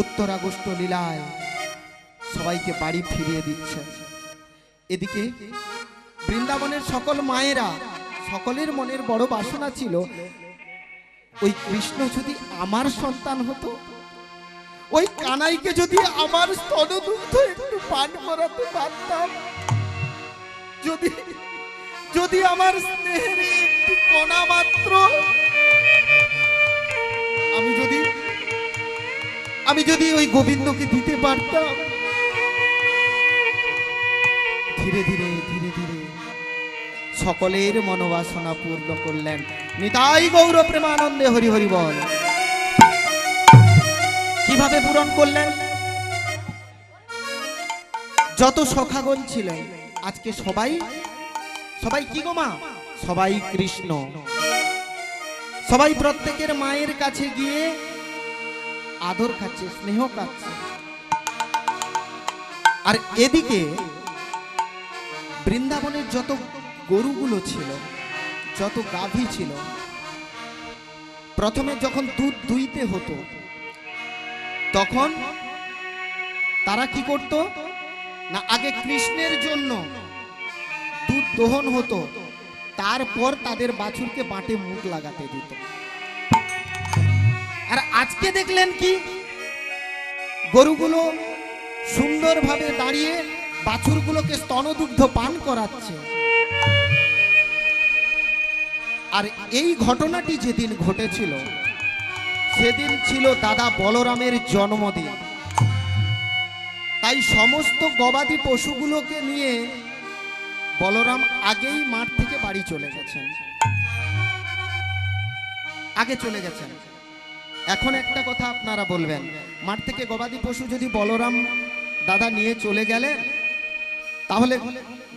উত্তরাগস্ত লীলায় সবাইকে বাড়ি ফিরিয়ে দিচ্ছেন। এদিকে বৃন্দাবনের সকল মায়েরা, সকলের মনের বড় বাসনা ছিল ওই কৃষ্ণ যদি আমার সন্তান হতো, ওই কানাইকে যদি আমার স্তনদুগ্ধ একটু পান করাতে পারতাম, যদি যদি আমার স্নেহের একটি কণা মাত্র আমি যদি ওই গোবিন্দকে দিতে পারতাম। ধীরে ধীরে ধীরে ধীরে সকলের মনোবাসনা পূর্ণ করলেন। নিতাই গৌর প্রেমানন্দে হরি হরি বল। কিভাবে পূরণ করলেন? যত সখাগণ ছিলেন আজকে সবাই কি গো মা? সবাই কৃষ্ণ। সবাই প্রত্যেকের মায়ের কাছে গিয়ে আদর খাচ্ছে, স্নেহ খাচ্ছে। আর এদিকে বৃন্দাবনের যত গরুগুলো ছিল, যত গাভী ছিল, প্রথমে যখন দুধ দুইতে হতো তখন তারা কি করত না, আগে কৃষ্ণের জন্য দুধ দহন হতো, তারপর তাদের বাছুরকে বাটে মুখ লাগাতে দিত। আর আজকে দেখলেন কি, গরুগুলো সুন্দরভাবে দাঁড়িয়ে বাছুরগুলোকে স্তনদুগ্ধ পান করাচ্ছে। আর এই ঘটনাটি যেদিন ঘটেছিল সেদিন ছিল দাদা বলরামের জন্মদিন। তাই সমস্ত গবাদি পশুগুলোকে নিয়ে বলরাম আগেই মাঠ থেকে বাড়ি চলে গেছেন, আগে চলে গেছেন। এখন একটা কথা আপনারা বলবেন, মাঠ থেকে গবাদি পশু যদি বলরাম দাদা নিয়ে চলে গেলেন, তাহলে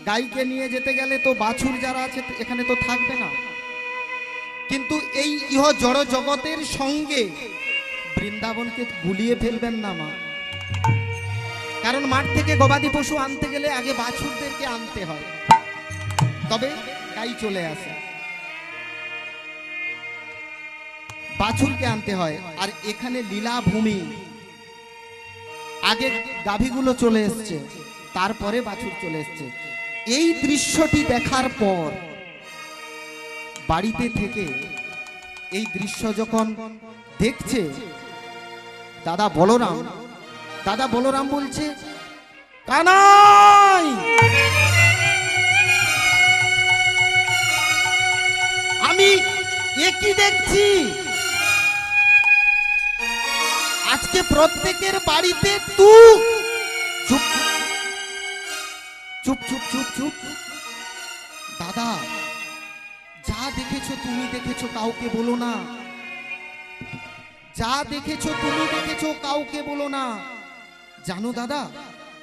গাইকে নিয়ে যেতে গেলে তো বাছুর যারা আছে এখানে তো থাকবে না। কিন্তু এই ইহ জড় জগতের সঙ্গে বৃন্দাবনকে গুলিয়ে ফেলবেন না মা। কারণ মাঠ থেকে গবাদি পশু আনতে গেলে আগে বাছুরদেরকে আনতে হয়, তবে গাই চলে আসে, বাছুরকে আনতে হয়। আর এখানে লীলাভূমি, আগে গাভীগুলো চলে এসছে, তারপরে বাছুর চলে এসছে। এই দৃশ্যটি দেখার পর বাড়িতে থেকে এই দৃশ্য যখন দেখছে দাদা বলরাম বলছে, কানাই, আমি একই দেখছি, আজকে প্রত্যেকের বাড়িতে তুই চুপ চুপ চুপ চুপ চুপ। দাদা, যা দেখেছো তুমি দেখেছো, কাউকে বলো না। যা দেখেছো তুমি দেখেছো, কাউকে বলো না। জানো দাদা,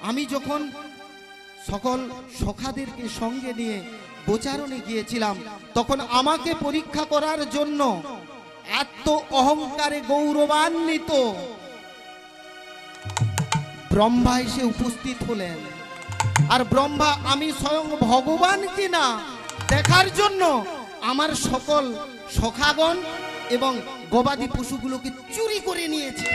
আমি যখন সকল সখাদেরকে সঙ্গে নিয়ে গোচারণে গিয়েছিলাম, তখন আমাকে পরীক্ষা করার জন্য এত অহংকারে গৌরবান্বিত ব্রহ্মা এসে উপস্থিত হলেন। আর ব্রহ্মা আমি স্বয়ং ভগবান কিনা দেখার জন্য আমার সকল সখাগণ এবং গবাদি পশুগুলোকে চুরি করে নিয়েছে।